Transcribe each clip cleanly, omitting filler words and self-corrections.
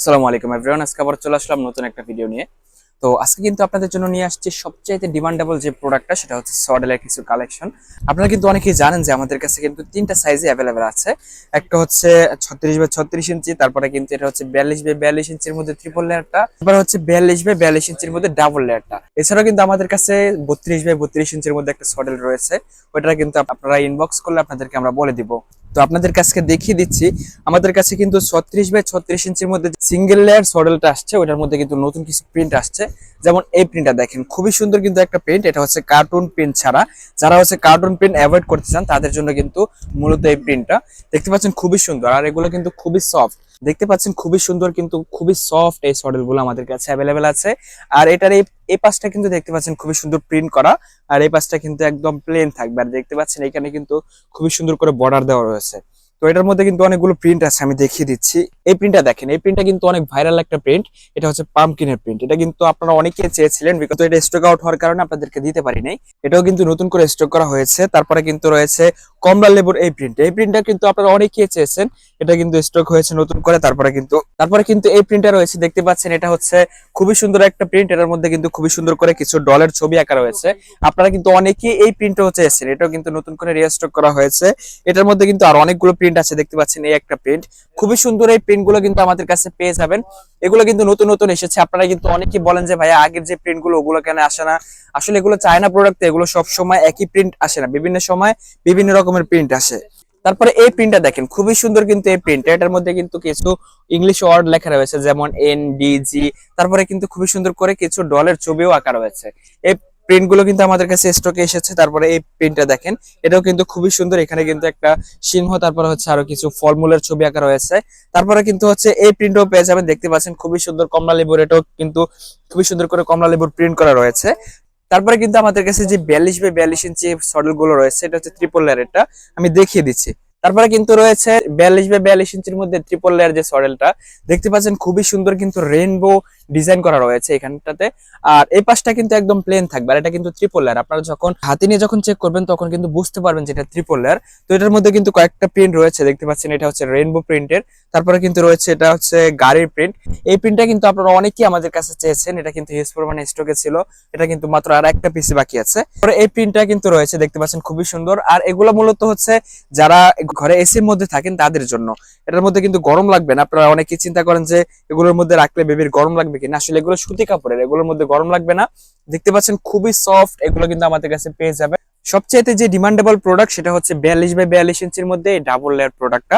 আসসালামু আলাইকুম এভরিওয়ান, আজকে আবার চলে আসলাম নতুন একটা ভিডিও নিয়ে। তো আজকে কিন্তু আপনাদের জন্য নিয়ে আসছি সবচাইতে ডিমান্ডেবল যে প্রোডাক্টটা, সেটা হচ্ছে সডেলের কিছু কালেকশন। আপনারা কিন্তু অনেকেই জানেন যে আমাদের কাছে কিন্তু তিনটা সাইজে অ্যাভেলেবেল আছে। একটা হচ্ছে 36 বাই 36 ইঞ্চি, তারপরে কিন্তু এটা হচ্ছে 42 বাই 42 ইঞ্চির মধ্যে ট্রিপল লেয়ারটা, তারপরে হচ্ছে 42 বাই 42 ইঞ্চির মধ্যে ডাবল লেয়ারটা। এছাড়াও কিন্তু আমাদের কাছে 32 বাই 32 ইঞ্চির মধ্যে একটা সডেল রয়েছে। ওইটা কিন্তু আপনারা ইনবক্স করলে আপনাদেরকে আমরা বলে দিব। তো আপনাদের কাছে দেখিয়ে দিচ্ছি, আমাদের কাছে কিন্তু 36 বাই 36 ইঞ্চির মধ্যে সিঙ্গেল লেয়ার সডেলটা আসছে, ওটার মধ্যে কিন্তু নতুন কিছু প্রিন্ট আসছে। যেমন এই প্রিন্টটা দেখেন, খুবই সুন্দর কিন্তু একটা প্রিন্ট। এটা হচ্ছে কার্টুন প্রিন্ট ছাড়া, যারা হচ্ছে কার্টুন প্রিন্ট অ্যাভয়েড করতে চান তাদের জন্য কিন্তু মূলত এই প্রিন্টটা। দেখতে পাচ্ছেন খুবই সুন্দর, আর এগুলো কিন্তু খুবই সফট। দেখতে পাচ্ছেন খুবই সুন্দর কিন্তু খুবই সফট এই সডেল গুলো আমাদের কাছে অ্যাভেলেবেল আছে। আর এটার এই পাশটা কিন্তু দেখতে পাচ্ছেন খুবই সুন্দর প্রিন্ট করা, আর এই পাশটা কিন্তু একদম প্লেন থাকবে। আর দেখতে পাচ্ছেন এখানে কিন্তু খুবই সুন্দর করে বর্ডার দেওয়া রয়েছে। তো এটার মধ্যে কিন্তু অনেকগুলো প্রিন্ট আছে, আমি দেখিয়ে দিচ্ছি। এই প্রিন্টটা দেখেন, এই প্রিন্টটা কিন্তু অনেক ভাইরাল একটা প্রিন্ট। এটা হচ্ছে পাম্পকিনের প্রিন্ট। এটা কিন্তু আপনারা অনেকে চেয়েছিলেন, বিকজ এটা স্টক আউট হওয়ার কারণে আপনাদেরকে দিতে পারি নাই। এটাও কিন্তু নতুন করে স্টক করা হয়েছে। তারপরে কিন্তু রয়েছে কমলা লেবুর এই প্রিন্ট। এই প্রিন্টটা কিন্তু আপনারা অনেকেই চেয়েছেন, এটা কিন্তু স্টক হয়েছে নতুন করে। তারপরে কিন্তু এই প্রিন্টটা রয়েছে, দেখতে পাচ্ছেন এটা হচ্ছে খুবই সুন্দর একটা প্রিন্ট। এটার মধ্যে কিন্তু খুবই সুন্দর করে কিছু ডলের ছবি আঁকা রয়েছে। আপনারা কিন্তু অনেকেই এই প্রিন্টটা হচ্ছে এসেছেন, এটাও কিন্তু নতুন করে রিস্টক করা হয়েছে। এটার মধ্যে কিন্তু আর অনেকগুলো প্রিন্ট আছে, দেখতে পাচ্ছেন এই একটা প্রিন্ট। খুবই সুন্দর এই প্রিন্ট গুলো কিন্তু আমাদের কাছে পেয়ে যাবেন। এগুলো কিন্তু নতুন নতুন এসেছে। আপনারা কিন্তু অনেকেই বলেন যে ভাইয়া আগের যে প্রিন্ট গুলো ওগুলো কেন আসে না। আসলে এগুলো চায়না প্রোডাক্ট, এগুলো সব সময় একই প্রিন্ট আসে না, বিভিন্ন সময় বিভিন্ন রকমের প্রিন্ট আসে। তারপরে এই প্রিন্টটা দেখেন, খুবই সুন্দর কিন্তু এই প্রিন্টটা। এটার মধ্যে কিন্তু কিছু ইংলিশ ওয়ার্ড লেখা রয়েছে, যেমন NDG। তারপরে কিন্তু খুবই সুন্দর করে কিছু ডলের ছবিও আঁকা রয়েছে। এই প্রিন্ট গুলো কিন্তু আমাদের কাছে স্টকে এসেছে। তারপরে এই প্রিন্টটা দেখেন, এটাও কিন্তু খুবই সুন্দর। এখানে কিন্তু একটা সিংহ, তারপরে হচ্ছে আরো কিছু ফলমূলের ছবি আঁকা রয়েছে। তারপরে কিন্তু হচ্ছে এই প্রিন্টও পেয়ে যাবেন, দেখতে পাচ্ছেন খুবই সুন্দর কমলা লেবুর। এটাও কিন্তু খুবই সুন্দর করে কমলা লেবুর প্রিন্ট করা রয়েছে। তারপরে কিন্তু আমাদের কাছে যে 42 বাই 42 ইঞ্চি সডেল গুলো রয়েছে, এটা হচ্ছে ট্রিপল লেয়ার। এটা আমি দেখিয়ে দিচ্ছি। তারপরে কিন্তু রয়েছে 42 বাই 42 ইঞ্চির মধ্যে ট্রিপল লেয়ার যে সডেলটা, দেখতে পাচ্ছেন খুবই সুন্দর কিন্তু রেইনবো ডিজাইন করা রয়েছে এখানটাতে। আর এই পাশটা কিন্তু একদম প্লেন থাকবে, আর এটা কিন্তু ট্রিপল লেয়ার। আপনারা যখন হাতে নিয়ে যখন চেক করবেন তখন কিন্তু বুঝতে পারবেন যে এটা ট্রিপল লেয়ার। তো এটার মধ্যে কিন্তু কয়েকটা প্রিন্ট রয়েছে, দেখতে পাচ্ছেন এটা হচ্ছে রেইনবো প্রিন্টের। তারপরে কিন্তু রয়েছে এটা হচ্ছে গাড়ির প্রিন্ট। এই প্রিন্টটা কিন্তু আপনারা অনেকেই আমাদের কাছে চেয়েছেন, এটা কিন্তু হিউজ পরিমাণে স্টকে ছিল। এটা কিন্তু মাত্র আর একটা পিসি বাকি আছে। পরে এই প্রিন্টটা কিন্তু রয়েছে, দেখতে পাচ্ছেন খুবই সুন্দর। আর এগুলো মূলত হচ্ছে যারা ঘরে এসির মধ্যে থাকেন তাদের জন্য। এটার মধ্যে কিন্তু গরম লাগবে না। আপনারা অনেকেই চিন্তা করেন যে এগুলোর মধ্যে রাখলে বেবির গরম লাগবে কিনা, আসলে এগুলো সুতি কাপড়ের, এগুলোর মধ্যে গরম লাগবে না। দেখতে পাচ্ছেন খুবই সফট, এগুলো কিন্তু আমাদের কাছে পেয়ে যাবে। সবচেয়ে যে ডিমান্ডেবল প্রোডাক্ট, সেটা হচ্ছে 42 বাই 42 ইঞ্চির মধ্যে এই ডাবল লেয়ার প্রোডাক্টটা,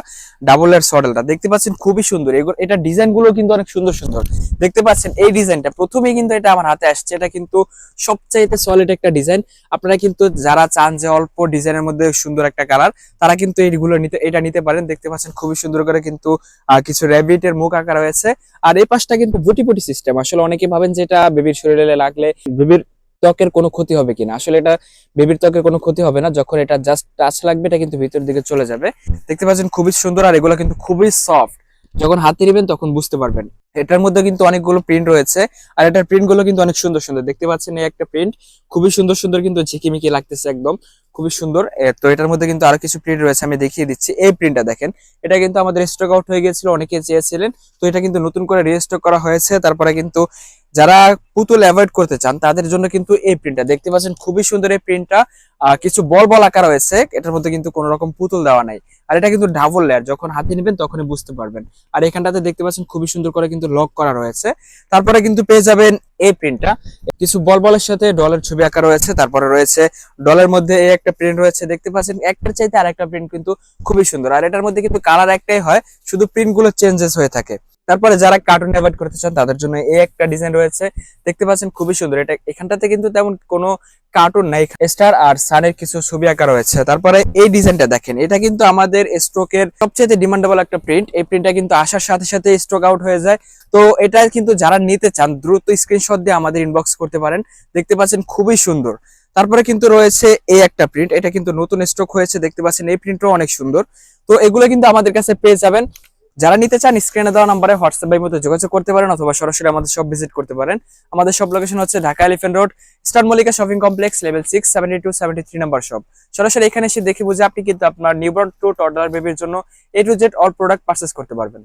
ডাবল লেয়ার সডেলটা। দেখতে পাচ্ছেন খুবই সুন্দর। এটা ডিজাইন গুলো কিন্তু অনেক সুন্দর সুন্দর। দেখতে পাচ্ছেন এই ডিজাইনটা প্রথমেই কিন্তু এটা আমার হাতে আসছে। এটা কিন্তু সবচাইতে সলিড একটা ডিজাইন। আপনারা কিন্তু যারা চান যে অল্প ডিজাইনের মধ্যে সুন্দর একটা কালার, তারা কিন্তু এইগুলো এটা নিতে পারেন। দেখতে পাচ্ছেন খুবই সুন্দর করে কিন্তু কিছু র্যাবিটের মুখ আঁকা রয়েছে। আর এই পাশটা কিন্তু গুটি পুটি সিস্টেম। আসলে অনেকে ভাবেন যে এটা বেবির শরীরে লাগলে বেবির ত্বকের কোনো ক্ষতি হবে কিনা, আসলে এটা বেবির ত্বকের কোনো ক্ষতি হবে না। যখন এটা জাস্ট টাচ লাগবে, এটা কিন্তু ভিতর দিকে চলে যাবে। দেখতে পাচ্ছেন খুবই সুন্দর, আর এগুলো কিন্তু খুবই সফট। যখন হাতে নেবেন তখন বুঝতে পারবেন। এটার মধ্যে কিন্তু অনেকগুলো প্রিন্ট রয়েছে, আর এটার প্রিন্ট গুলো কিন্তু অনেক সুন্দর সুন্দর। দেখতে পাচ্ছেন এই একটা প্রিন্ট, খুবই সুন্দর সুন্দর কিন্তু ঝিকিমিকি লাগতেছে একদম, খুবই সুন্দর। তো এটার মধ্যে কিন্তু আরো কিছু প্রিন্ট রয়েছে, আমি দেখিয়ে দিচ্ছি। এই প্রিন্টটা দেখেন, এটা কিন্তু আমাদের স্টক আউট হয়ে গিয়েছিল, অনেকে চেয়েছিলেন। তো এটা কিন্তু নতুন করে রিস্টক করা হয়েছে। তারপরে কিন্তু যারা পুতুল অ্যাভয়েড করতে চান তাদের জন্য কিন্তু এই প্রিন্টটা, দেখতে পাচ্ছেন খুবই সুন্দর এই প্রিন্টটা। কিছু বল বল আকার রয়েছে, এটার মধ্যে কিন্তু কোনো রকম পুতুল দেওয়া নাই। আর এটা কিন্তু ডাবল লেয়ার, যখন হাতে নেবেন তখনই বুঝতে পারবেন। আর এখানটাতে দেখতে পাচ্ছেন খুবই সুন্দর করে কিন্তু লক করা রয়েছে। তারপরে কিন্তু পেয়ে যাবেন এই প্রিন্টটা, কিছু বল বলের সাথে ডলের ছবি আঁকা রয়েছে। তারপরে রয়েছে ডলের মধ্যে এই একটা প্রিন্ট রয়েছে, দেখতে পাচ্ছেন একটার চাইতে আর একটা প্রিন্ট কিন্তু খুবই সুন্দর। আর এটার মধ্যে কিন্তু কালার একটাই হয়, শুধু প্রিন্ট গুলো চেঞ্জেস হয়ে থাকে। তারপরে যারা কার্টুন অ্যাভয়েড করতে চান তাদের জন্য এই একটা ডিজাইন রয়েছে, দেখতে পাচ্ছেন খুবই সুন্দর। এটা এখানটাতে কিন্তু তেমন কোনো কার্টুন নাই, স্টার আর সানের কিছু ছবি আঁকা রয়েছে। তারপরে এই ডিজাইনটা দেখেন, এটা কিন্তু আমাদের স্টকের সবচেয়ে ডিমান্ডেবল একটা প্রিন্ট। এই প্রিন্টটা কিন্তু আসার সাথে সাথে স্টক আউট হয়ে যায়। তো এটা কিন্তু যারা নিতে চান দ্রুত স্ক্রিনশট দিয়ে আমাদের ইনবক্স করতে পারেন। দেখতে পাচ্ছেন খুবই সুন্দর। তারপরে কিন্তু রয়েছে এই একটা প্রিন্ট, এটা কিন্তু নতুন স্টক হয়েছে। দেখতে পাচ্ছেন এই প্রিন্টও অনেক সুন্দর। তো এগুলো কিন্তু আমাদের কাছে পেয়ে যাবেন। যারা নিতে চান স্ক্রিনে দেওয়া নাম্বারে হোয়াটসঅ্যাপ এর মধ্যে যোগাযোগ করতে পারেন, অথবা সরাসরি আমাদের শপ ভিজিট করতে পারেন। আমাদের শপ লোকেশন হচ্ছে Dhaka elephant road, star Mallika shopping complex, level 6, 72, 73 number shop. সরাসরি এখানে এসে দেখে বুঝে আপনি কিন্তু আপনার নিউবর্ন টু টডলার বেবির জন্য A to Z all product purchase করতে পারবেন।